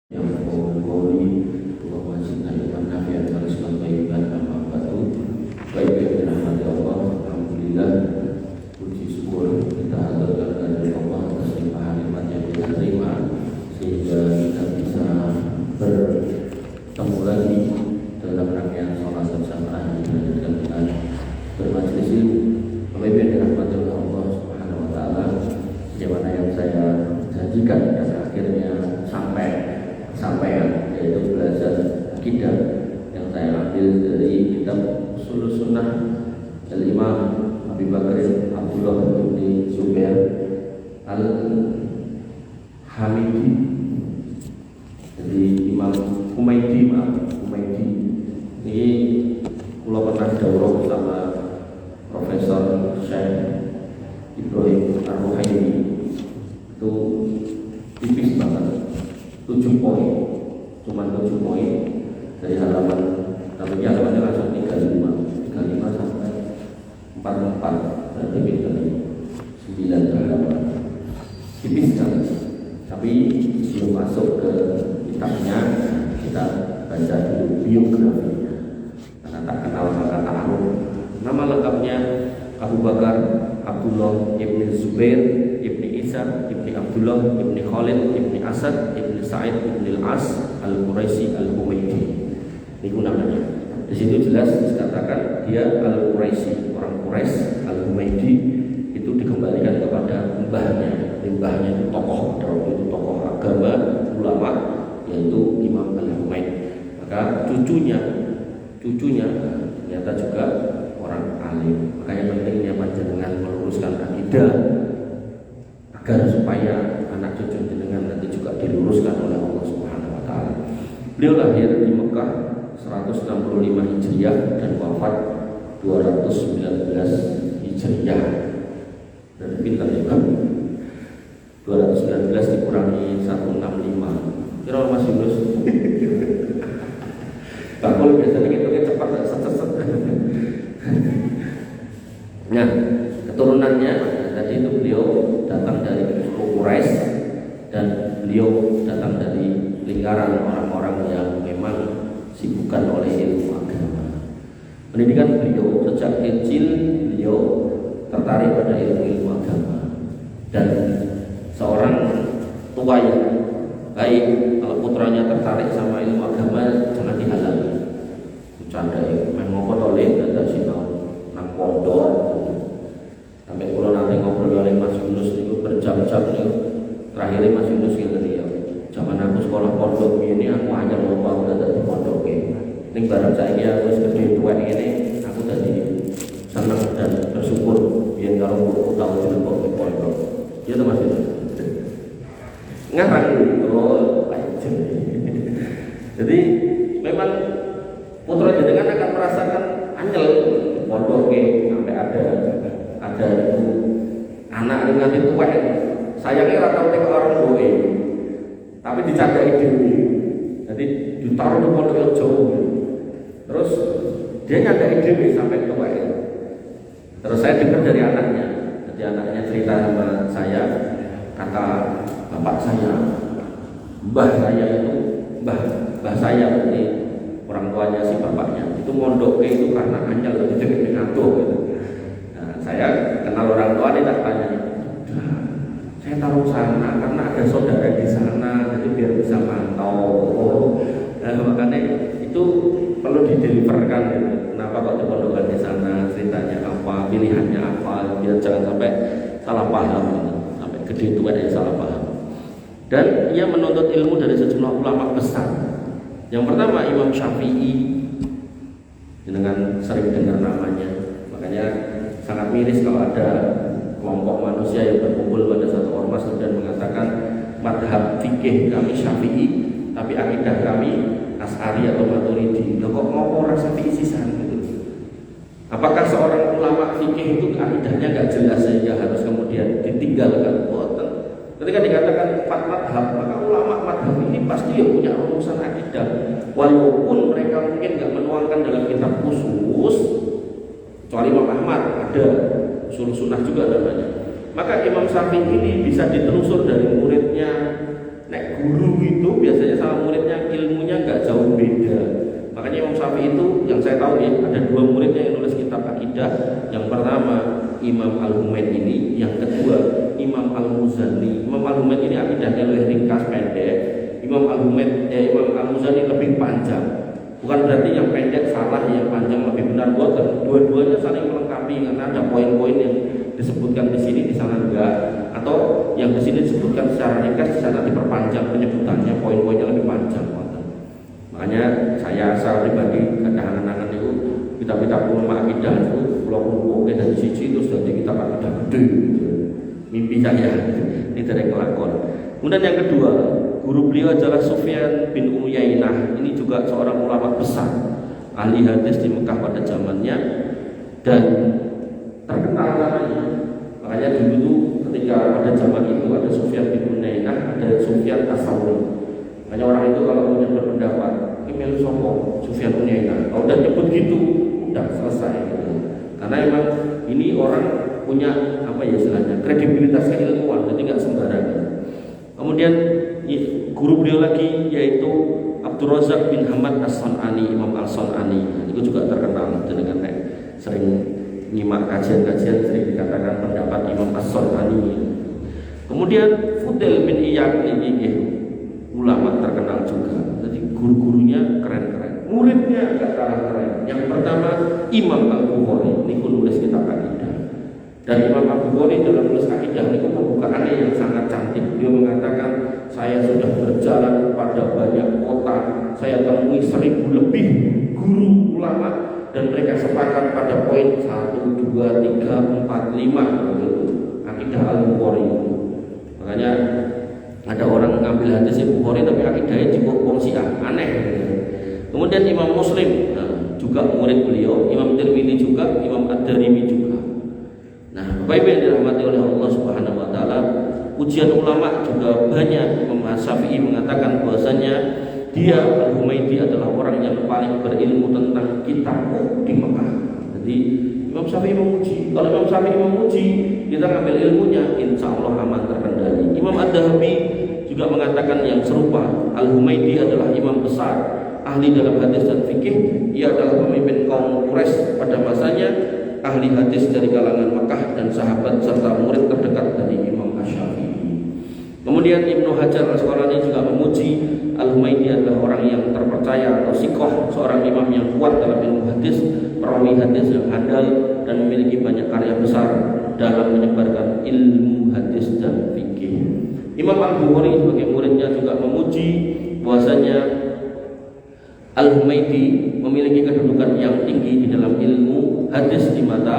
yang mengkoli bahwa cinta iman nafian harus kebaikan dan mahabbatu baik yang dirahmati Allah. Alhamdulillah, puji syukur kita haturkan dari Allah atas limpahan nikmat yang kita terima sehingga kita bisa bertemu lagi dalam rangkaian sholat bersama dengan bermajelis ilmu. Bapak Ibu yang dirahmati oleh Allah Subhanahu wa taala, bagaimana yang saya janjikan dan akhirnya sampai yaitu belajar akidah yang saya ambil dari kitab Ushul Sunnah Al-Imam Abi Bakr Abdullah bin Zubair Al-Hamidi. Jadi Imam Humaydi ini kula pernah daurah sama Profesor Syekh Ibrahim Ar-Ruhaili. Itu tipis banget, 7 poin, cuma 7 poin dari halaman, tapi halamannya langsung 35 sampai 44, berarti beda 9 halaman, tipis sekali. Tapi sebelum masuk ke kitabnya, kita baca dulu biografinya, karena tak kenal maka takluk. Nama lengkapnya Abu Bakar Abdullah ibn Zubair ibn Isa ibn Abdullah ibn Khalid ibn Asad ibn Sa'id ibn Al-As Al-Quraisy Al-Humaydi. Itu namanya. Di situ jelas dikatakan dia Al-Quraisy, orang Quraisy. Al-Humaydi itu dikembalikan kepada mbahnya. Mbahnya itu tokoh, itu tokoh agama, ulama, yaitu Imam Al-Humaydi. Maka cucunya ternyata juga orang alim. Makanya pentingnya panjenengan meluruskan akidah agar supaya anak cucu jenengan nanti juga diluruskan oleh Allah Subhanahu wa taala. Beliau lahir di Mekah 165 Hijriah dan wafat 219 Hijriah. Dan pintar juga. 219 dikurangi 165. Kira Mas Yunus. Bakul biasanya hitungnya cepat, set. Nah, keturunannya tadi itu beliau datang dari suku Quraisy dan beliau datang dari lingkaran orang-orang yang memang sibukkan oleh ilmu agama. Pendidikan beliau sejak kecil beliau tertarik pada ilmu agama, dan seorang tua yang baik kalau putranya tertarik sama ilmu agama jangan dihalangi. Bercanda ya, main ngobrol oleh dada sinau nang pondok. Sampai kalau nanti ngobrol oleh Mas Yunus itu berjam-jam nih. Terakhir Mas Yunus gitu ya. Zaman aku sekolah pondok ini aku hanya lupa udah dari pondok ini. Ini barang saya aku seperti tua ini aku tadi senang dan bersyukur. Biar kalau aku tahu juga kok di pondok. Ya tuh Mas Yunus. Ngarang oh aja. Jadi memang putra jenengan akan merasakan anyel pondok ini sampai ada itu anak dengan itu sayangnya rata ke orang tua tapi dicadai dewi, jadi ditaruh di pondok yang jauh, terus dia nyadai dewi sampai tua. Terus saya dengar dari anaknya, jadi anaknya cerita sama saya, kata bapak saya, mbah saya ini orang tuanya si bapaknya itu mondoknya itu karena anyel lebih dekat dengan gitu. Saya kenal orang tua, dia tak tanya, saya taruh sana karena ada saudara di sana, jadi biar bisa mantau. Makanya itu perlu dideliverkan. Gitu. Kenapa kok dipondokkan di sana, ceritanya apa, pilihannya apa, biar jangan sampai salah paham, gitu. Sampai gede tua dia salah paham. Dan ia menuntut ilmu dari sejumlah ulama besar. Yang pertama Imam Syafi'i, dengan sering dengar namanya, makanya sangat miris kalau ada kelompok manusia yang berkumpul pada satu ormas dan mengatakan madhab fikih kami Syafi'i, tapi akidah kami As'ari atau Maturidi. Loh kok mau orang Syafi'i sisan gitu? Apakah seorang ulama fikih itu akidahnya nggak jelas sehingga harus kemudian ditinggalkan? Ketika dikatakan 4 madhab, maka ulama madhab ini pasti ya punya rumusan akidah, walaupun mereka mungkin nggak menuangkan dalam kitab khusus. Kecuali Imam Ahmad ada Ushul Sunnah juga namanya. Maka Imam Syafi'i ini bisa ditelusur dari muridnya Nek guru itu biasanya sama muridnya ilmunya nggak jauh beda. Makanya Imam Syafi'i itu yang saya tahu ya, ada 2 muridnya yang nulis kitab akidah. Yang pertama Imam Al-Humaidi, yang kedua Imam Al-Muzani. Imam Al-Humaidi ini akidahnya lebih ringkas pendek. Imam Al-Muzani lebih panjang. Bukan berarti yang pendek salah, yang panjang lebih benar. Dua-duanya saling melengkapi karena ada poin-poin yang disebutkan di sini, di sana enggak, atau yang di sini disebutkan secara ringkas, di sana diperpanjang penyebutannya, poin-poinnya lebih panjang. Makanya saya pribadi kadang-kadang itu kitab-kitab ulama akidah itu pulau dari sisi itu sudah kitab akidah gede. Mimpi saya ini dari kelakon. Kemudian yang kedua, guru beliau adalah Sufyan bin Uyainah. Ini juga seorang ulama besar, ahli hadis di Mekah pada zamannya dan terkenal namanya. Makanya dulu ketika pada zaman itu ada Sufyan bin Uyainah, ada Sufyan As-Sauri. Makanya orang itu kalau punya berpendapat, email sopo Sufyan Uyainah, kalau udah nyebut gitu, udah selesai gitu. Karena emang ini orang punya apa ya istilahnya, kredibilitas keilmuan, jadi nggak sembarangan. Kemudian guru beliau lagi yaitu Abdul Razak bin Hamad As-San'ani, Imam Al-San'ani. Itu juga terkenal dengan sering nyimak kajian-kajian, sering dikatakan pendapat Imam As-San'ani. Kemudian Fudail bin Iyad ini ulama terkenal juga. Jadi guru-gurunya keren-keren, muridnya agak kalah keren. Yang pertama Imam Al-Bukhari, ini nulis kitab akidah. Dan Imam Al-Bukhari dalam nulis akidah ini pembukaannya yang sangat cantik. Dia mengatakan, saya sudah berjalan pada banyak kota, saya temui 1000 lebih guru ulama dan mereka sepakat pada poin 1, 2, 3, 4, 5 akidah Al-Bukhari. Makanya ada orang ngambil hadis Bukhari tapi akidahnya cukup wong Syiah, aneh. Kemudian Imam Muslim juga murid beliau, Imam Tirmidzi juga, Imam Ad-Darimi juga. Nah, Bapak Ibu yang dirahmati oleh Allah Subhanahu wa taala, ujian ulama juga banyak. Imam Syafi'i mengatakan bahwasanya dia Al-Humaidi adalah orang yang paling berilmu tentang kitab di Mekah. Jadi Imam Syafi'i memuji. Kalau Imam Syafi'i memuji, kita ngambil ilmunya, insya Allah aman terkendali. Imam Ad-Dahabi juga mengatakan yang serupa. Al-Humaidi adalah imam besar, ahli dalam hadis dan fikih. Ia adalah pemimpin kaum Quraisy pada masanya, ahli hadis dari kalangan Mekah dan sahabat serta murid terdekat dari Imam Asy-Syafi'i. Kemudian Ibnu Hajar Al-Asqalani juga memuji Al-Humaidi adalah orang yang terpercaya atau sikoh, seorang imam yang kuat dalam ilmu hadis, perawi hadis yang handal dan memiliki banyak karya besar dalam menyebarkan ilmu hadis dan fikih. Imam Al-Bukhari sebagai muridnya juga memuji bahwasanya Al-Humaidi memiliki kedudukan yang tinggi di dalam ilmu hadis di mata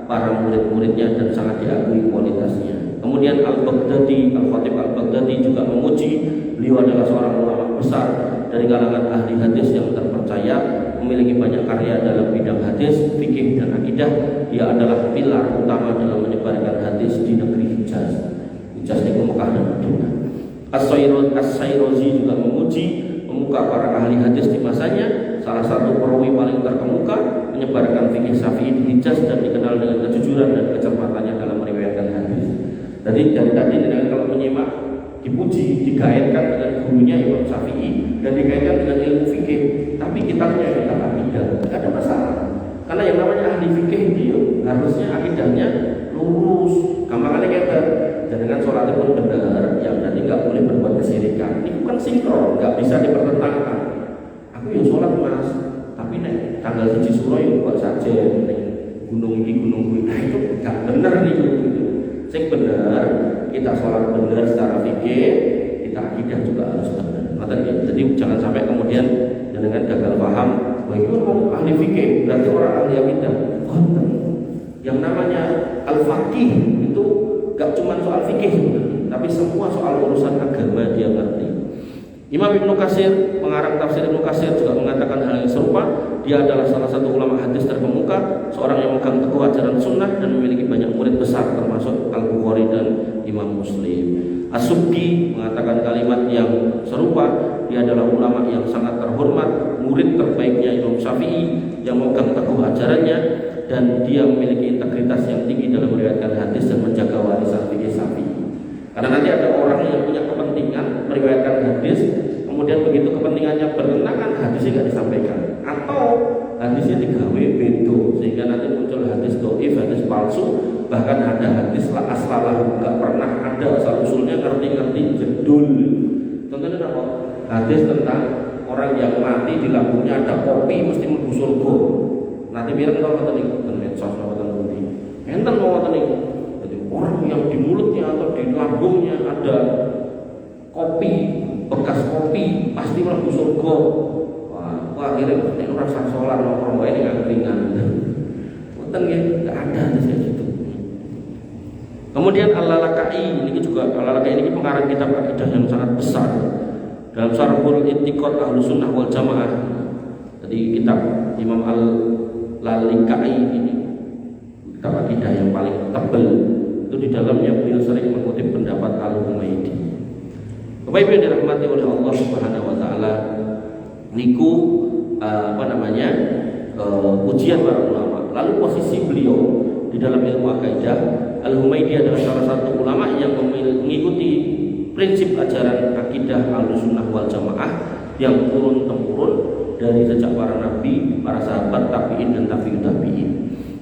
para murid-muridnya dan sangat diakui kualitasnya. Kemudian Al-Baghdadi, Al-Khatib Al-Baghdadi juga memuji beliau adalah seorang ulama besar dari kalangan ahli hadis yang terpercaya, memiliki banyak karya dalam bidang hadis, fikih dan akidah. Dia adalah pilar utama dalam menyebarkan hadis di negeri Hijaz. Hijaz itu Mekah dan Madinah. As-Sayrozi juga memuji pemuka para ahli hadis di masanya, salah satu perawi paling terkemuka, menyebarkan fikih Syafi'i di Hijaz dan dikenal dengan kejujuran dan kecepatannya dalam meriwayatkan hadis. Jadi dari tadi kalau menyimak dipuji, dikaitkan dengan gurunya Imam Syafi'i dan dikaitkan dengan ilmu fikih, tapi kitabnya kitab akidah, tidak ada masalah. Karena yang namanya ahli fikih itu harusnya akidahnya lurus. Gampangnya kita dengan sholat pun benar, yang nanti nggak boleh berbuat kesyirikan. Itu kan sinkron, nggak bisa dipertentangkan. Aku yang sholat mas, tapi nih tanggal 1 Suro yang buat saja gunung ini gunung ini, nah itu nggak benar nih gitu. Sing benar, kita sholat benar secara fikih, kita akidah juga harus benar. Jadi jangan sampai kemudian dengan gagal paham, bahwa itu orang ahli fikih, berarti orang ahli akidah. Yang namanya al-faqih itu gak cuma soal fikih sebenarnya, tapi semua soal urusan agama dia ngerti. Imam Ibnu Katsir, pengarang tafsir Ibnu Katsir juga mengatakan hal yang serupa. Dia adalah salah satu ulama hadis terkemuka, seorang yang memegang teguh ajaran sunnah dan memiliki banyak murid besar termasuk Al-Bukhari dan Imam Muslim. As-Subki mengatakan kalimat yang serupa. Dia adalah ulama yang sangat terhormat, murid terbaiknya Imam Syafi'i yang memegang teguh ajarannya, dan dia memiliki integritas yang tinggi dalam meriwayatkan hadis dan menjaga warisan fikih Syafi'i. Karena nanti ada orang yang punya kepentingan meriwayatkan hadis, kemudian begitu kepentingannya bertentangan, hadisnya nggak disampaikan, atau hadisnya digawe beda, sehingga nanti muncul hadis dhaif, hadis palsu, bahkan ada hadis la aslalah, nggak pernah ada asal usulnya, ngerti-ngerti jedul. Contohnya apa? Hadis tentang orang yang mati di lambungnya ada kopi mesti mlebu surga. Nanti mireng kalau ngoten niku ten medsos ngoten pundi. Enten ngoten niku. Jadi orang yang di mulutnya atau di lambungnya ada kopi, bekas kopi pasti mlebu surga. Wah, akhirnya nek ora sak salat nongkrong wae ning angkringan. Ngoten nggih, enggak ada hadisnya gitu. Kemudian Al-Lalakai ini juga ini pengarang kitab akidah yang sangat besar. Dalam Syarhul I'tiqad Ahlussunnah wal Jamaah. Jadi kitab Imam Al-Lalakai ini kitab akidah yang paling tebal. Itu di dalamnya beliau sering mengutip pendapat Al-Humaydi. Bapak Ibu yang dirahmati oleh Allah Subhanahu wa taala, niku ujian para ulama. Lalu posisi beliau di dalam ilmu akidah, Al-Humaydi adalah salah satu ulama yang mengikuti prinsip ajaran akidah Ahlussunnah wal Jamaah yang turun-temurun dari sejak para nabi, para sahabat, tabi'in dan tabi'ut tabi'in.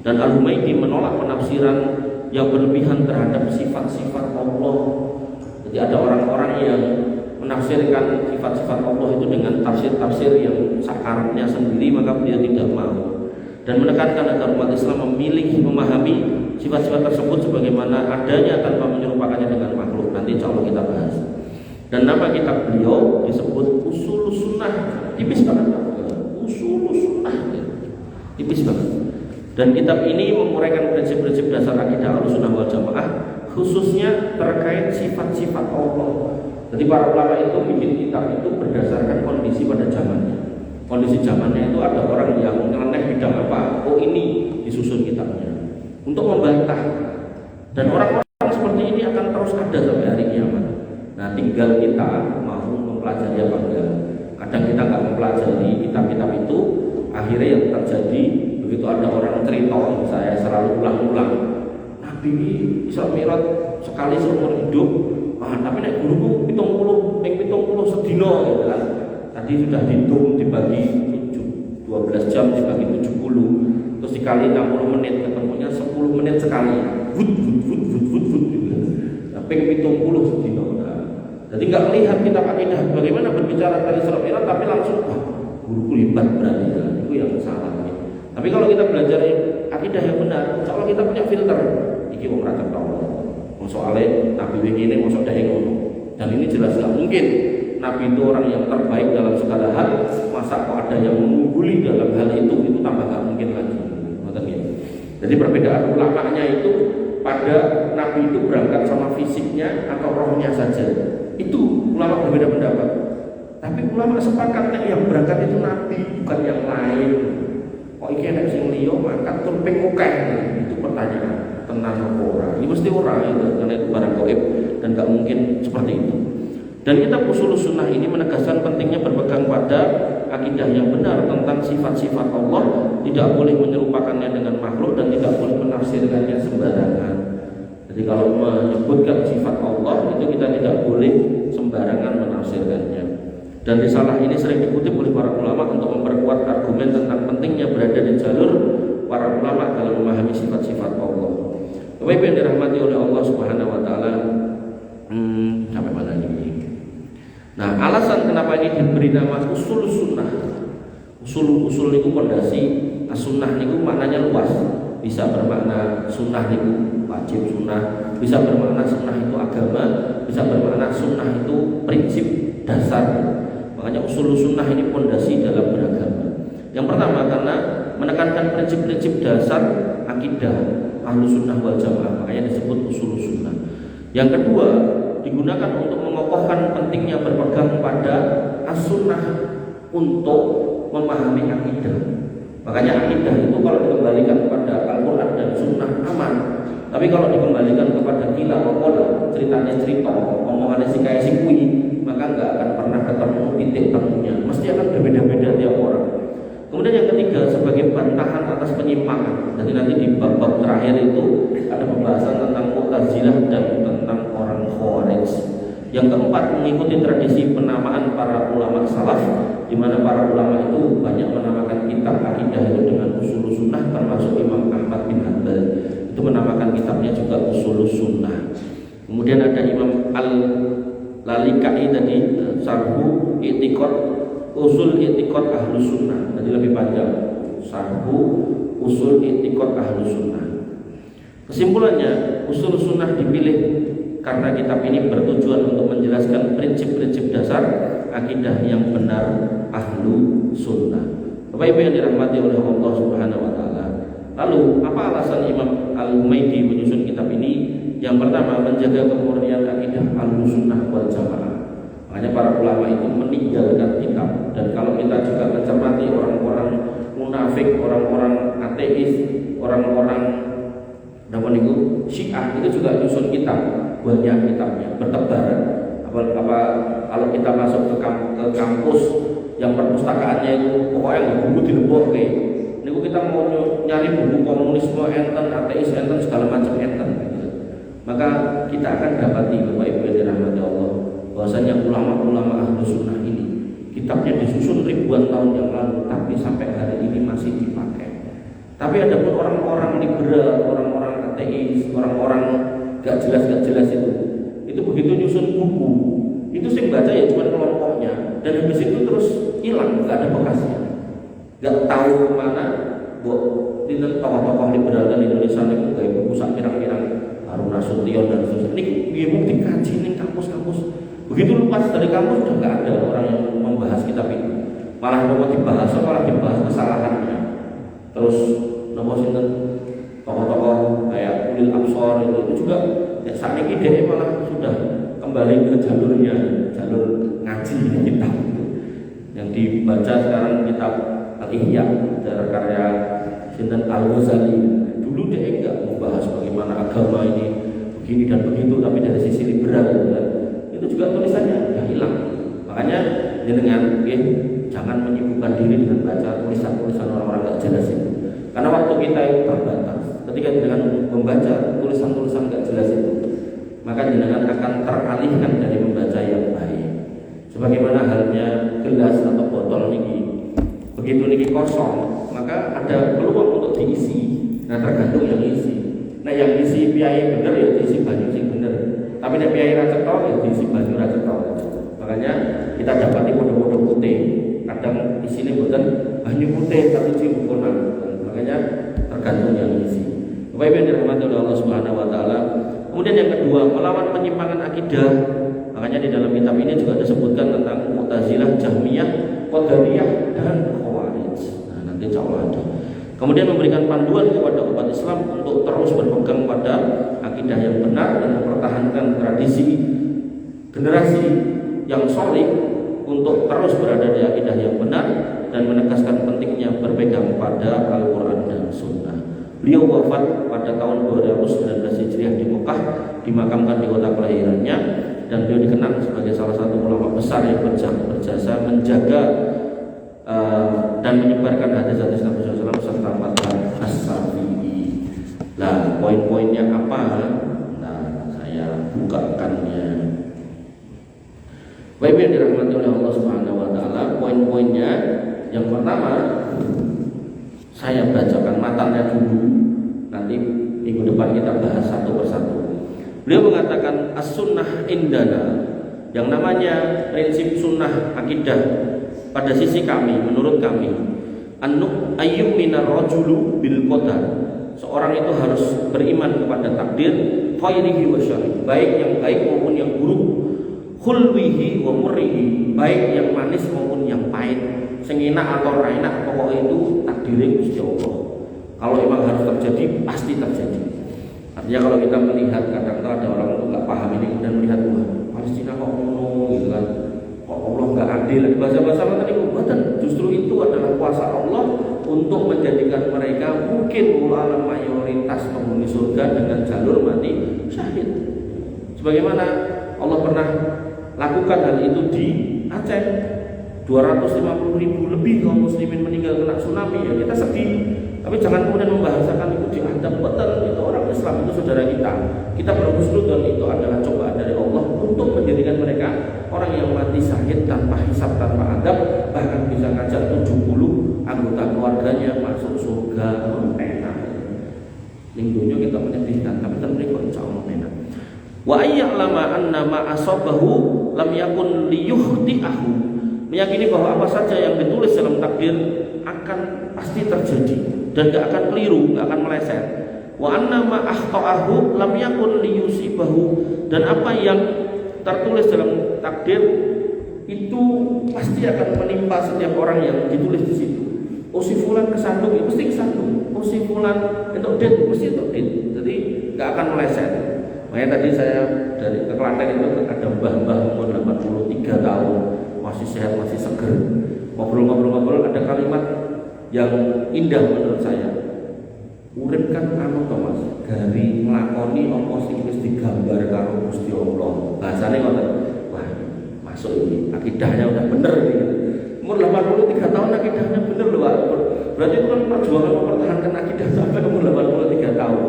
Dan Al-Humaydi menolak penafsiran yang berlebihan terhadap sifat-sifat Allah. Jadi ada orang-orang yang menafsirkan sifat-sifat Allah itu dengan tafsir-tafsir yang sakarnya sendiri, maka beliau tidak mau. Dan menekankan agar umat Islam memahami sifat-sifat tersebut sebagaimana adanya tanpa menyerupakannya dengan makhluk. Nanti insya Allah kita bahas. Dan nama kitab beliau disebut Ushulus Sunnah. Tipis banget, Ushulus Sunnah, tipis banget. Dan kitab ini menguraikan prinsip-prinsip dasar akidah Ahlussunnah wal Jamaah, khususnya terkait sifat-sifat Allah. Jadi para ulama itu bikin kitab itu berdasarkan kondisi pada zamannya. Kondisi zamannya itu ada orang yang nyeleneh bidang apa, oh ini disusun kitabnya untuk membantah. Dan orang-orang seperti ini akan terus ada sampai hari kiamat. Nah, tinggal kita mau mempelajari apa enggak. Kadang kita nggak mempelajari kitab-kitab itu, akhirnya yang terjadi begitu ada orang cerita, saya selalu ulang-ulang, Nabi ini Isra Mi'raj sekali seumur hidup, tapi nek guruku 70 sedina gitu kan. Tadi sudah dihitung dibagi 12 jam dibagi 70, terus dikali 60 menit, ketemunya 10 menit sekali. Wut gitu. Sampai 70 sedina. Jadi nggak melihat kita akidah bagaimana berbicara tentang Isra Mi'raj, tapi langsung guruku hebat berarti ya. Itu yang salah. Tapi kalau kita belajar akidah yang benar, insya Allah kita punya filter. Iki wong ra ketara. Soalnya Nabi begini, mosok dahe ngono. Dan ini jelas nggak mungkin. Nabi itu orang yang terbaik dalam segala hal. Masa kok ada yang mengungguli dalam hal itu tambah nggak mungkin lagi. Jadi perbedaan ulamanya itu pada Nabi itu berangkat sama fisiknya atau rohnya saja. Itu ulama berbeda pendapat. Tapi ulama sepakat yang berangkat itu Nabi, bukan yang lain. Kok iki enek sing liya mangkat tur ping akeh. Itu pertanyaan tenan apa ora? Ini mesti ora itu karena itu barang gaib dan enggak mungkin seperti itu. Dan kitab Ushulus Sunnah ini menegaskan pentingnya berpegang pada akidah yang benar tentang sifat-sifat Allah, tidak boleh menyerupakannya dengan makhluk dan tidak boleh menafsirkannya sembarangan. Jadi kalau menyebutkan sifat Allah itu kita tidak boleh sembarangan menafsirkannya. Dan risalah ini sering dikutip oleh para ulama untuk memperkuat argumen tentang pentingnya berada di jalur para ulama dalam memahami sifat-sifat Allah. Bapak Ibu yang dirahmati oleh Allah Subhanahu wa taala, sampai mana ini? Nah, alasan kenapa ini diberi nama usul sunnah. Usul itu pondasi, sunnah itu maknanya luas. Bisa bermakna sunnah itu wajib sunnah, bisa bermakna sunnah itu agama, bisa bermakna sunnah itu prinsip dasar. Makanya usul sunnah ini pondasi dalam beragama. Yang pertama karena menekankan prinsip-prinsip dasar akidah Ahlussunnah wal Jamaah, makanya disebut usul sunnah. Yang kedua digunakan untuk mengokohkan pentingnya berpegang pada as-sunnah untuk memahami akidah. Makanya akidah itu kalau dikembalikan kepada Al-Quran dan Sunnah aman. Tapi kalau dikembalikan kepada kila wakola, ceritanya cerita, omongannya si kaya si kui, maka nggak akan pernah ketemu titik temunya. Mesti akan berbeda-beda tiap orang. Kemudian yang ketiga sebagai bantahan atas penyimpangan. Jadi nanti di bab-bab terakhir itu ada pembahasan tentang Mu'tazilah dan tentang orang Khawarij. Yang keempat, mengikuti tradisi penamaan para ulama salaf, di mana para ulama itu banyak menamakan kitab akidah itu dengan usul sunnah, termasuk Imam Ahmad bin Hanbal itu menamakan kitabnya juga usul sunnah. Kemudian ada Imam Al-Lalikai tadi, Sarhu I'tiqad Usul I'tiqad Ahlus Sunnah, jadi lebih panjang, Sarhu Usul I'tiqad Ahlus Sunnah. Kesimpulannya, usul sunnah dipilih karena kitab ini bertujuan untuk menjelaskan prinsip-prinsip dasar akidah yang benar ahlu sunnah. Bapak Ibu yang dirahmati oleh Allah Subhanahu wa taala. Lalu, apa alasan Imam Al-Humaydi menyusun kitab ini? Yang pertama, menjaga kemurnian akidah ahlu sunnah wal jamaah. Makanya para ulama itu meninggalkan kitab, dan kalau kita juga mencermati orang-orang munafik, orang-orang ateis, orang-orang Syiah itu juga nyusun kitab, banyak kitabnya bertebar. Kalau kita masuk ke kampus yang perpustakaannya itu pokoknya buku dilebok nih. Niku kita mau nyari buku komunisme enten, ateis enten, segala macam enten. Maka kita akan dapati Bapak Ibu yang dirahmati Allah, bahwasanya ulama-ulama ahlu sunnah ini kitabnya disusun ribuan tahun yang lalu, tapi sampai hari ini masih dipakai. Tapi ada pun orang-orang liberal, orang-orang ateis, orang-orang gak jelas itu begitu nyusun buku, itu sih baca ya cuma kelompoknya, dan habis itu terus hilang, gak ada bekasnya, gak tahu kemana. Ini tokoh-tokoh liberal dan Indonesia ini kayak buku sak pirang-pirang Harun Nasution dan seterusnya. Ini buku dikaji nih kampus-kampus, begitu lepas dari kampus udah gak ada orang yang membahas kitab itu, malah mau dibahas kesalahannya. Terus nomor sinten tokoh-tokoh kayak Ulil Absor itu juga saat ini dia malah sudah kembali ke jalur ngaji kitab yang dibaca sekarang, kitab Al-Ihya dari karya sinten Al-Ghazali. Dulu dia enggak membahas bagaimana agama ini begini dan begitu, tapi dari sisi liberal itu juga tulisannya nggak hilang. Makanya jenengan jangan menyibukkan diri dengan baca tulisan-tulisan orang-orang gak jelas itu, karena waktu kita itu terbatas. Ketika dengan membaca tulisan-tulisan gak jelas itu, maka jenengan akan teralihkan dari membaca yang baik. Sebagaimana halnya gelas atau botol niki, begitu niki kosong, maka ada peluang untuk diisi. Nah, tergantung yang isi. Nah, yang isi piye bener ya diisi banyu sing bener, tapi nek piye ra cetha ya diisi banyu ra cetha. Makanya kita dapati bodoh-bodoh putih, kadang di sini bukan banyu putih tapi cium konan. Makanya tergantung yang isi. Bapak Ibu yang dirahmati oleh Allah Subhanahu wa taala. Kemudian yang kedua, melawan penyimpangan akidah. Makanya di dalam kitab ini juga disebutkan tentang Mu'tazilah, Jahmiyah, Qadariyah dan Khawarij. Nah, nanti insyaallah ada. Kemudian memberikan panduan kepada umat Islam untuk terus berpegang pada akidah yang benar dan mempertahankan tradisi generasi yang solid untuk terus berada di akidah yang benar dan menegaskan pentingnya berpegang pada Al-Quran dan Sunnah. Beliau wafat pada tahun 219 Hijriah di Mekah, dimakamkan di kota kelahirannya, dan beliau dikenal sebagai salah satu ulama besar yang berjasa menjaga dan menyebarkan hadis-hadis Nabi SAW serta fatwa as-Syafi'i. Nah, poin-poinnya apa? Nah, saya bukakannya. Baik yang dirahmati oleh Allah Subhanahu wa taala, poin-poinnya yang pertama saya bacakan matanya dulu, nanti minggu depan kita bahas satu persatu. Beliau mengatakan as-sunnah indana, yang namanya prinsip sunnah akidah pada sisi kami, menurut kami, ayyumina rajulu bil qadar, seorang itu harus beriman kepada takdir, khairihi wa syarrihi, baik yang baik maupun yang buruk, khulwihi wa murrihi, baik yang manis maupun yang pahit, sing enak atau ora enak, pokoknya itu takdirnya Gusti Allah. Kalau memang harus terjadi, pasti terjadi. Artinya kalau kita melihat kadang-kadang ada orang itu nggak paham ini dan melihat wah Palestina kok ngono gitu kan, kok Allah nggak adil, bahasa-bahasa macam itu buatan. Justru itu adalah kuasa Allah untuk menjadikan mereka mungkin ulama mayoritas penghuni surga dengan jalur mati syahid. Sebagaimana Allah pernah lakukan hal itu di Aceh, 250.000 lebih kaum muslimin meninggal kena tsunami. Ya kita sedih, tapi jangan kemudian membahasakan itu diadab. Betul, itu orang Islam, itu saudara kita. Kita berhusnuzon itu adalah cobaan dari Allah untuk menjadikan mereka orang yang mati syahid tanpa hisab, tanpa adab, bahkan bisa ngajak 70 anggota keluarganya masuk surga. Enak. Ning dunya kita menyedihkan, tapi kan mereka insyaallah enak. Wa ayya'lama anna ma asabahu lam yakun liyuhti'ahu. Meyakini bahwa apa saja yang ditulis dalam takdir akan pasti terjadi dan gak akan keliru, gak akan meleset. Wa anna ma akhta'ahu lam yakun liyusibahu, dan apa yang tertulis dalam takdir itu pasti akan menimpa setiap orang yang ditulis di situ. Usifulan kesandung, ya mesti kesandung. Usifulan untuk dit, mesti untuk dit. Jadi gak akan meleset. Makanya tadi saya dari ke Klaten itu ada mbah-mbah umur 83 tahun, masih sehat, masih seger. Ngobrol-ngobrol ada kalimat yang indah menurut saya. Urip kan anu to Mas, gari nglakoni apa sing wis digambar karo Gusti Allah. Bahasane ngoten. Wah, masuk ini. Akidahnya udah bener gitu. Umur 83 tahun akidahnya bener loh, Pak. Berarti itu kan perjuangan mempertahankan akidah sampai umur 83 tahun.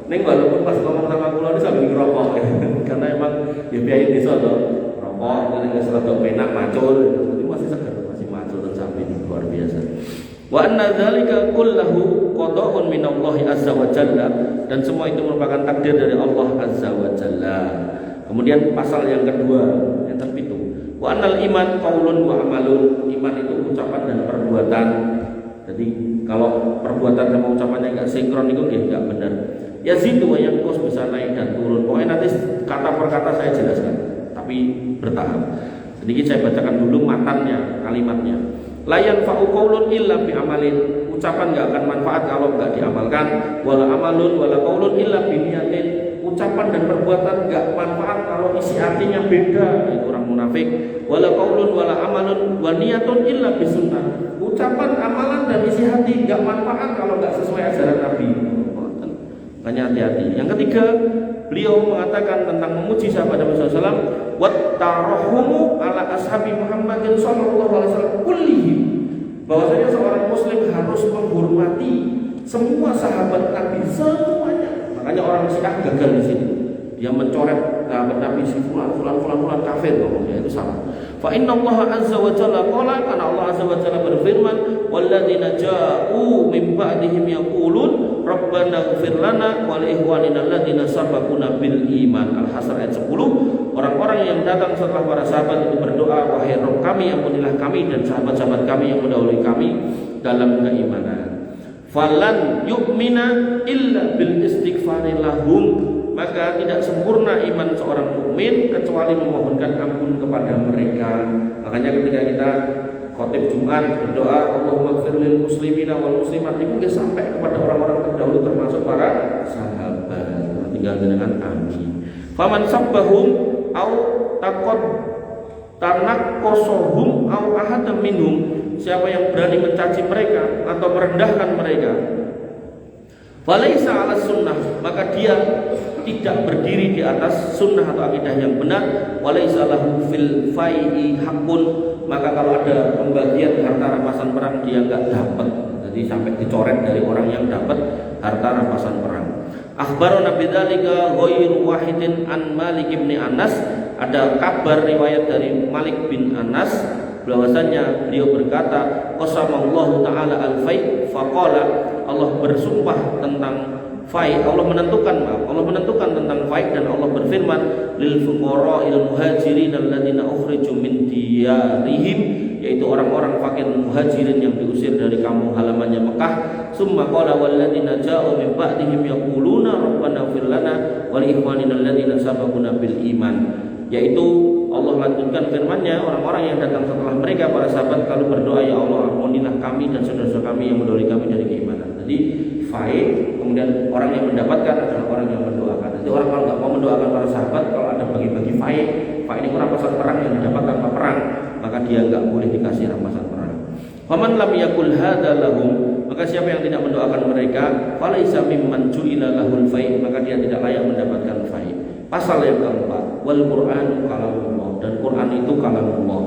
Ning walaupun pas ngomong sama kula ini sambil ngerokok karena emang ya biayain desa to. Rokok nek wis rada penak macul, jadi masih seger, masih macul dan sambil luar biasa. Wa anna dzalika kullahu qada'un min Allah azza wa jalla, dan semua itu merupakan takdir dari Allah azza wa jalla. Kemudian pasal yang kedua, yang ke-7. Wa annal iman qaulun wa amalun. Iman itu ucapan dan perbuatan. Jadi kalau perbuatan sama ucapannya enggak sinkron itu enggak benar. Yazidu wa yanqus, bisa naik dan turun. Pokoknya nanti kata per kata saya jelaskan, tapi bertahap. Sedikit saya bacakan dulu matannya, kalimatnya. La yanfa'u qaulun illa bi amalin. Ucapan enggak akan manfaat kalau enggak diamalkan. Wala amalun wala qaulun illa bi niyatin. Ucapan dan perbuatan enggak manfaat kalau isi hatinya beda, itu orang munafik. Wala qaulun wala amalun wa niyatun illa bi sunnah. Ucapan, amalan dan isi hati enggak manfaat kalau enggak sesuai ajaran Nabi. Makanya hati-hati. Yang ketiga, beliau mengatakan tentang memuji sahabat Nabi SAW, wat tarahumu ala ashabi Muhammadin sallallahu alaihi wasallam kullihim. Bahwasanya seorang muslim harus menghormati semua sahabat Nabi semuanya. Makanya orang Syiah gagal di sini. Dia mencoret sahabat Nabi si fulan kafir, ngomongnya itu salah. Fa inna Allah azza wa jalla qala, karena Allah azza wa jalla berfirman, walladzina ja'u min ba'dihim yaqulun rabbana ighfir lana wa li ikhwanina alladzina sabaquna bil iman. Al-Hasr ayat 10. Orang-orang yang datang setelah para sahabat itu berdoa, wahai Rabb kami, ampunilah kami dan sahabat-sahabat kami yang mendahului kami dalam keimanan. Falan yu'mina illa bil istighfari lahum. Maka tidak sempurna iman seorang mukmin kecuali memohonkan ampun kepada mereka. Makanya ketika kita khotib Jumat berdoa, Allahumma ighfir lil muslimina wal muslimat, itu dia sampai kepada orang-orang terdahulu termasuk para sahabat. Tinggal dengan amin. Faman sabbahum au taqad tanaqqasuhum au ahadam minhum. Siapa yang berani mencaci mereka atau merendahkan mereka, falaisa ala sunnah, maka dia tidak berdiri di atas sunnah atau akidah yang benar. Walaisa lahu fil fai'i haqqun, maka kalau ada pembagian harta rampasan perang dia enggak dapat. Jadi sampai dicoret dari orang yang dapat harta rampasan perang. Akhbarana bidzalika ghairu wahidin an Malik bin Anas. Ada kabar riwayat dari Malik bin Anas bahwasanya beliau berkata, qasamallahu taala al-fai' faqala, Allah bersumpah tentang fai', Allah menentukan tentang fai' dan Allah berfirman, lil fuqara'il muhajirin alladziina ukhriju min diyarihim, yaitu orang-orang fakir muhajirin yang diusir dari kampung halamannya Mekah. Summa qala walladziina jaa'u min ba'dihim yaquluna rabbana ighfir lana wa li ikhwanina alladziina sabaquna bil iman. Yaitu Allah lanjutkan firman-Nya, orang-orang yang datang setelah mereka para sahabat kalau berdoa, ya Allah ampunilah kami dan saudara-saudara kami yang mendahului kami dari keimanan. Jadi faid, kemudian orang yang mendapatkan adalah orang yang mendoakan. Jadi orang kalau nggak mau mendoakan para sahabat, kalau ada bagi-bagi faid ini rampasan perang yang didapat tanpa perang, maka dia nggak boleh dikasih rampasan perang. Faman lam yakul hadza lahum, maka siapa yang tidak mendoakan mereka, falaisa mimman ju'ila lahul faid, maka dia tidak layak mendapatkan faid. Pasal yang keempat, wal Qur'an kalamullah, dan Quran itu kalamullah.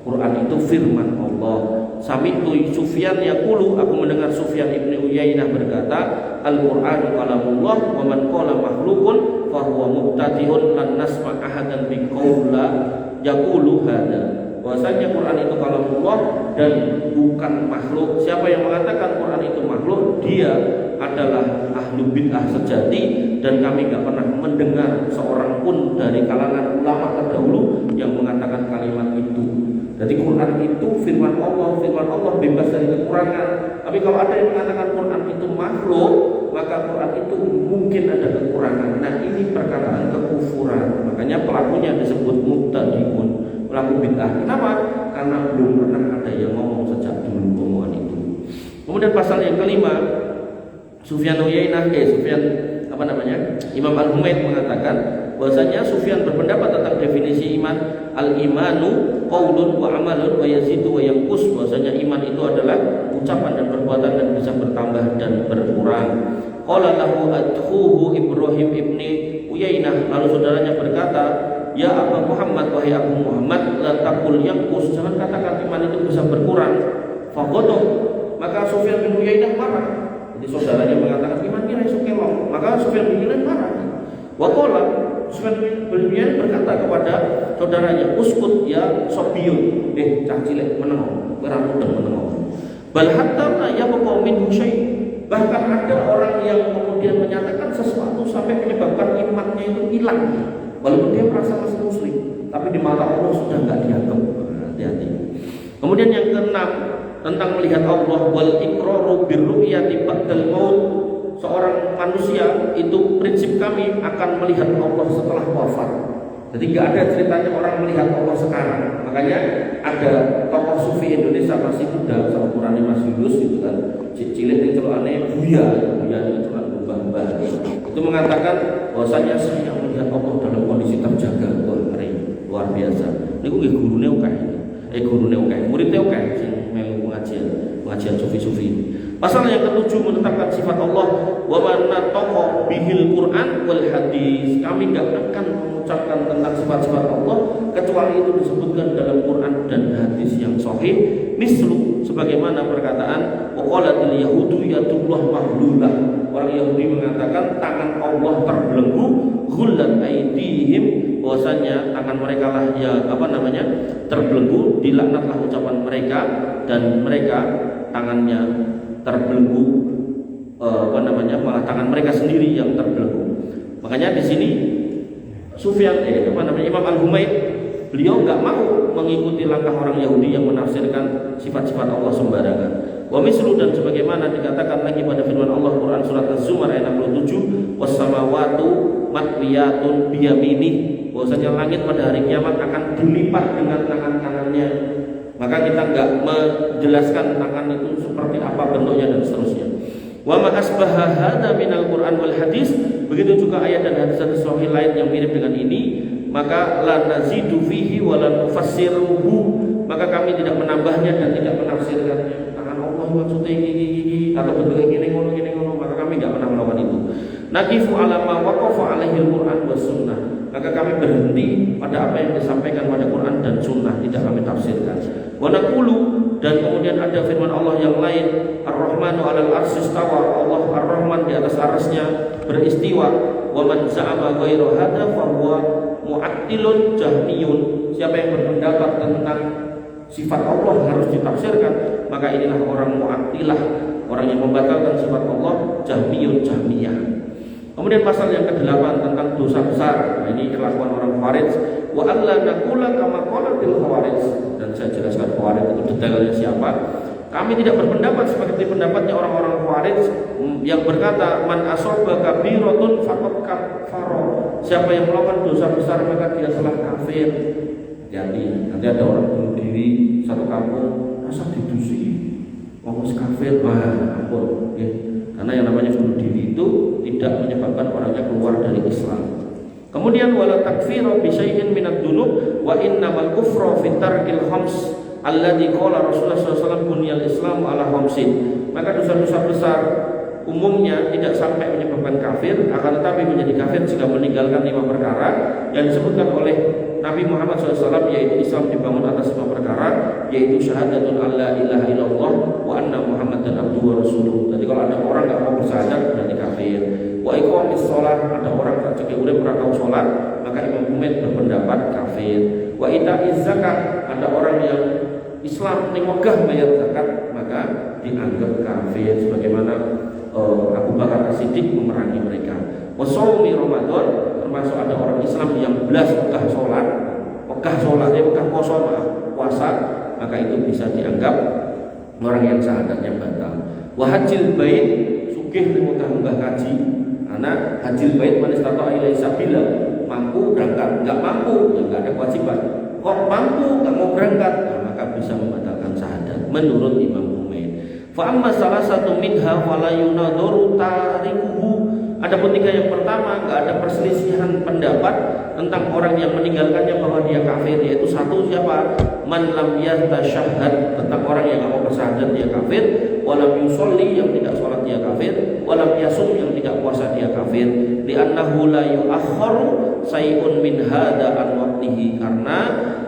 Quran itu firman Allah. Sami'tu Sufyan yaqulu, aku mendengar Sufyan ibn Uyainah berkata, Al-Qur'anu kalamullah wa man qala makhluqun fa huwa mubtadi'un lan nasma' ahadan bi qaula yaqulu hada. Bahwasanya Quran itu kalamullah dan bukan makhluk. Siapa yang mengatakan Quran itu makhluk, dia adalah ahlu bid'ah sejati, dan kami gak pernah mendengar seorang pun dari kalangan ulama terdahulu yang mengatakan kalimat itu. Jadi Quran itu firman Allah bebas dari kekurangan. Tapi kalau ada yang mengatakan Quran itu makhluk, maka Quran itu mungkin ada kekurangan. Nah, ini perkataan kekufuran. Makanya pelakunya disebut mubtadi'un, pelaku bid'ah. Kenapa? Karena belum pernah ada yang ngomong sejak dulu omongan itu. Kemudian pasal yang kelima, Imam Al-Humaid mengatakan bahwasanya Sufyan berpendapat tentang definisi iman, al-imanu qaulun wa amalun wa yazidu wa yanqus, bahwasanya iman itu adalah ucapan dan perbuatan dan bisa bertambah dan berkurang. Qala lahu adkhuhu Ibrahim ibni Uyainah, lalu saudaranya berkata, ya Abu Muhammad, wahai Abu Muhammad, la taqul yanqus, jangan katakan iman itu bisa berkurang. Faghadab, maka Sufyan bin Uyainah marah. Jadi saudaranya mengatakan iman kira iso kelong, maka Sufyan bin Uyainah marah. Wa qala, Sufyan bin Uyainah berkata kepada saudaranya, uskut ya Sobiun, cah cilik menengok, ora mudeng menengok. Bal hatta la yabqa minhu syai', bahkan ada orang yang kemudian menyatakan sesuatu sampai menyebabkan imannya itu hilang, walaupun dia merasa masih muslim, tapi di mata Allah sudah enggak dianggap. Hati-hati. Kemudian yang keenam, tentang melihat Allah, wal iqraru birru'yati ba'dal maut. Seorang manusia itu prinsip kami akan melihat Allah setelah wafat. Jadi gak ada ceritanya orang melihat Allah sekarang. Makanya ada tokoh sufi Indonesia masih muda, sama Qur'ane Mas Yunus itu kan, cilik yang celokane Buya itu kan mbah-mbah. Itu mengatakan bahwasanya saya melihat Allah dalam kondisi terjaga. Wah, luar biasa. Niku nggih gurune akeh. Gurune akeh, muridnya akeh sing melu pengajian sufi-sufi. Pasal yang ketujuh menetapkan sifat Allah, wa man nataqa bihil Quran wal hadis. Kami enggak akan mengucapkan tentang sifat-sifat Allah kecuali itu disebutkan dalam Quran dan hadis yang sahih. Mislu, sebagaimana perkataan waqalatil yahudu yadullah maghlulah. Orang Yahudi mengatakan tangan Allah terbelenggu, ghullat aydihim, bahwasanya tangan mereka lah terbelenggu, dilaknatlah ucapan mereka, dan mereka tangannya terbelenggu, malah tangan mereka sendiri yang terbelenggu. Makanya di sini Sufyan Imam Al-Humaid, beliau enggak mau mengikuti langkah orang Yahudi yang menafsirkan sifat-sifat Allah sembarangan. Wa mislu, dan sebagaimana dikatakan lagi pada firman Allah Quran surat Az-Zumar ayat 67, was-samawatu matwiyatun biyaminih, bahwasanya langit pada hari kiamat akan dilipat dengan tangan kanannya. Maka kita enggak menjelaskan tangan itu seperti apa bentuknya dan seterusnya. Wa ma asbaha hadza minal Qur'an wal hadis, begitu juga ayat dan hadis sahih lain yang mirip dengan ini, maka la nazidu fihi wa la nufassiruhu, maka kami tidak menambahnya dan tidak menafsirkannya. Tangan Allah maksudnya gigi atau bentuknya gini ngono, maka kami enggak pernah melakukan itu. Naqifu ala ma waqafa alaihi al-Qur'an was sunnah, maka kami berhenti pada apa yang disampaikan pada Quran dan Sunnah, tidak kami tafsirkan. Wa naqulu, dan kemudian ada firman Allah yang lain, Ar-Rahmanu 'alal arsy istawa, Allah Ar-Rahman di atas arsy-Nya beristiwa. Wa man za'ama ghairu hadza fa huwa mu'attilun jahmiyun. Siapa yang berpendapat tentang sifat Allah harus ditafsirkan, maka inilah orang mu'attilah, orang yang membatalkan sifat Allah, jahmiyun, jahmiyah. Kemudian pasal yang ke-8 tentang dosa besar. Nah, ini kelakuan orang Khawarij. Wa alla naqula kama qalatil Khawarij. Dan saya jelaskan Khawarij itu detailnya siapa. Kami tidak berpendapat seperti pendapatnya orang-orang Khawarij yang berkata man asaba kabiratun faqad kafara. Siapa yang melakukan dosa besar maka dia telah kafir. Jadi nanti ada orang bunuh diri satu kampung, rasa didusi, wong kafir, wah ampun, ya. Karena yang namanya bunuh diri itu tidak menyebabkan orangnya keluar dari Islam. Kemudian wala takfiru bi syai'in minad dunub wa innamal kufru fi tarkil khams alladzi qala Rasulullah sallallahu alaihi wasallam bunyal Islam ala khamsin. Maka dosa-dosa besar umumnya tidak sampai menyebabkan kafir, akan tetapi menjadi kafir jika meninggalkan 5 perkara yang disebutkan oleh Nabi Muhammad SAW, yaitu Islam dibangun atas 5 perkara. perkara, yaitu syahadatun alla ilaha illallah wa anna muhammadan abduhu wa rasuluh. Jadi kalau ada orang nggak mau bersyahadat berarti kafir. Wa iqamis shalah, ada orang tak cekik urip ora tau salat, maka Imam Humaid berpendapat kafir. Wa itaiz zakat, ada orang yang Islam ning wegah bayar zakat, maka dianggap kafir sebagaimana Abu Bakar As-Siddiq memerangi mereka. Wa shaumi Ramadan, termasuk ada orang Islam yang belas wegah salat, wegah puasa, maka itu bisa dianggap orang yang syahadatnya batal. Wa hajjil bait, sugih ning wegah haji, anak hajjil bait man istata'a ilaihi sabila, mampu berangkat, enggak mampu ya enggak ada kewajiban. Kok mampu enggak mau berangkat, nah, maka bisa membatalkan syahadat menurut Imam Humaid. Fa amma salah satu minha wala yunadharu tarikuhu. Adapun tiga yang pertama enggak ada perselisihan pendapat tentang orang yang meninggalkannya bahwa dia kafir, yaitu satu siapa? Man lam yatashahhad, tentang orang yang enggak mau bersyahadat dia kafir, walam yusolli, yang tidak sholat dia kafir, walam yasum, yang tidak puasa dia kafir. Li'annahu la yu'akhkharu say'un min hadha an waqtihi, karena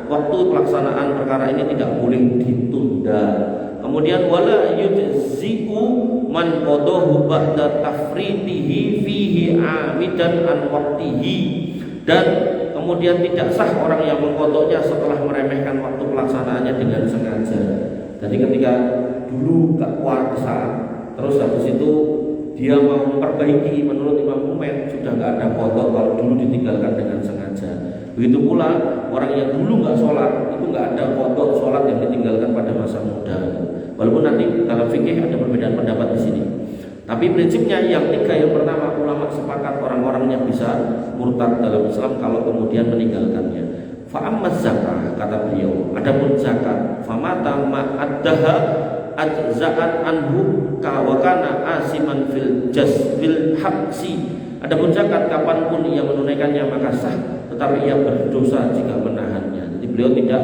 waktu pelaksanaan perkara ini tidak boleh ditunda. Kemudian wala yujzi'u man qadahu ba'da tafridihi fihi amidan an waqtihi, dan kemudian tidak sah orang yang mengkodoknya setelah meremehkan waktu pelaksanaannya dengan sengaja. Jadi ketika dulu gak puasa, terus habis itu dia mau memperbaiki, menurut Imam Humaid sudah gak ada kodok kalau dulu ditinggalkan dengan sengaja. Begitu pula orang yang dulu gak sholat, itu gak ada kodok sholat yang ditinggalkan pada masa muda. Walaupun nanti dalam fikih ada perbedaan pendapat di sini. Tapi prinsipnya yang tiga yang pertama ulama sepakat orang-orangnya bisa murtad dalam Islam kalau kemudian meninggalkannya. Fa'ammaz zakah, kata beliau, adapun zakat, famata ma'addaha ajza'at anhu kawakana asiman fil habsi. Adapun zakat kapanpun ia menunaikannya maka sah, tetapi ia berdosa jika menahannya. Jadi beliau tidak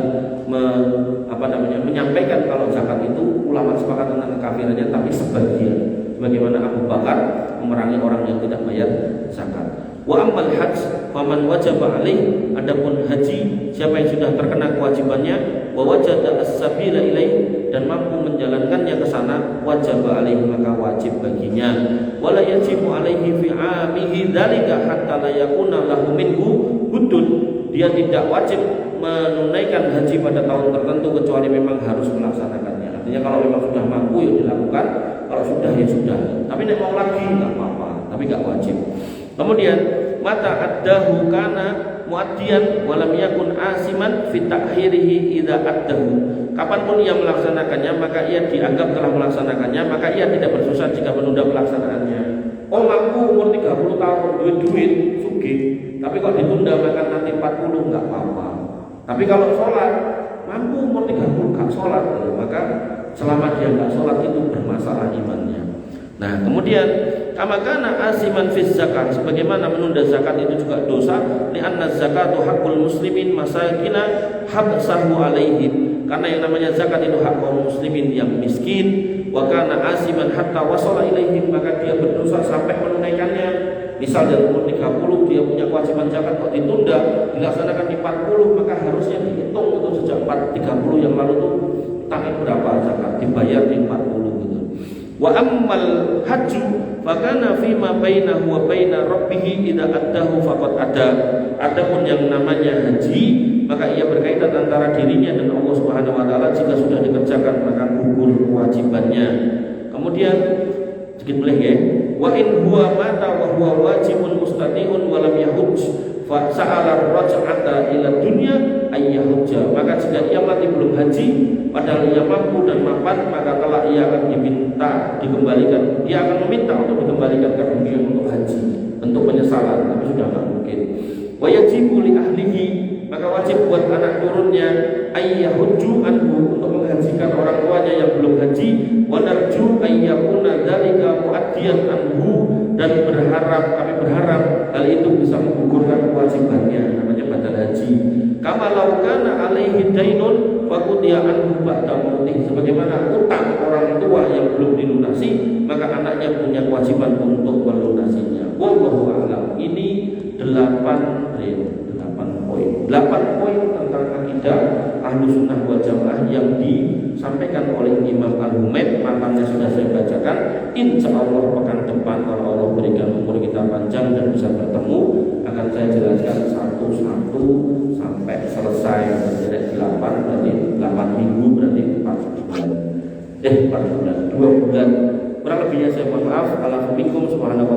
menyampaikan kalau zakat itu ulama sepakat tentang kekafirannya, tapi sebagian, sebagaimana Abu Bakar memerangi orang yang tidak bayar zakat. Wa ammal hajj faman wajaba alaih, adapun haji siapa yang sudah terkena kewajibannya, wa wajada as-sabila ilaih, dan mampu menjalankannya ke sana, wajaba alaih, maka wajib baginya. Wala yajibu alaihi fi amihi dzalika hatta la yakuna lahu minhu hudud, dia tidak wajib menunaikan haji pada tahun tertentu kecuali memang harus melaksanakannya. Artinya kalau memang sudah mampu ya dilakukan, kalau sudah ya sudah. Tapi nek mau lagi enggak apa-apa, tapi enggak wajib. Kemudian mata addahu kana muaddiyan walam yakun asiman fi ta'khirihi idza addahu. Kapanpun ia melaksanakannya maka ia dianggap telah melaksanakannya, maka ia tidak berdosa jika menunda pelaksanaannya. Oh mampu umur 30 tahun duit sugih, tapi kalau ditunda maka nanti 40 enggak apa-apa. Tapi kalau sholat mampu umur 30 enggak sholat, maka selama dia enggak sholat itu bermasalah imannya. Nah kemudian kamakana asiman fiz zakat, sebagaimana menunda zakat itu juga dosa, li'anna zakatu haqqul muslimin masakina habsahu alaihim, karena yang namanya zakat itu hak kaum muslimin yang miskin. Wa kana asiman hatta wasala ilaihim, maka dia berdosa sampai menunaikannya. Misal dari umur 30 dia punya kewajiban zakat kok ditunda, dilaksanakan di 40, maka harusnya dihitung itu sejak 30 yang lalu tuh tapi berapa zakat dibayar di 40 gitu. Wa ammal hajju fakana fima bainahu wa baina rabbih idza addahu faqad ada. Adapun yang namanya haji, maka ia berkaitan antara dirinya dan Allah Subhanahu wa taala, jika sudah dikerjakan maka gugur kewajibannya. Kemudian sedikit boleh ya. Wa in huwa mata wa huwa wajibun mustati'un wa lam yahujj fa sa'ala raj'ata ila dunya ayyahujja, maka jika ia mati belum haji padahal ia mampu dan mapan, maka kelak ia akan dikembalikan, ia akan meminta untuk dikembalikan ke dunia untuk haji, bentuk penyesalan, tapi sudah tidak mungkin. Wa yajibu li ahlihi, maka wajib buat anak turunnya ayyahujju anhu, untuk menghajikan orang tuanya yang belum haji. Wa narju ayyakuna dzalika muaddiyan anhu, dan kami berharap hal itu bisa menggugurkan kewajibannya, namanya batal haji. Kama laukana alaihi dainun faqudiya anhu ba'da mautih, sebagaimana utang orang tua yang belum dilunasi, maka anaknya punya kewajiban untuk melunasinya. Wallahu a'lam. Ini 8 poin tentang akidah Ahlussunnah wal Jamaah yang disampaikan oleh Imam Al-Humaid. Matanya sudah saya bacakan. Insya Allah pekan depan kalau Allah berikan umur kita panjang dan bisa bertemu, akan saya jelaskan satu-satu sampai selesai. Jadi 8 berarti 8 minggu, berarti 4 bulan. 2 bulan. Kurang lebihnya saya mohon maaf. Alhamdulillah subhanahu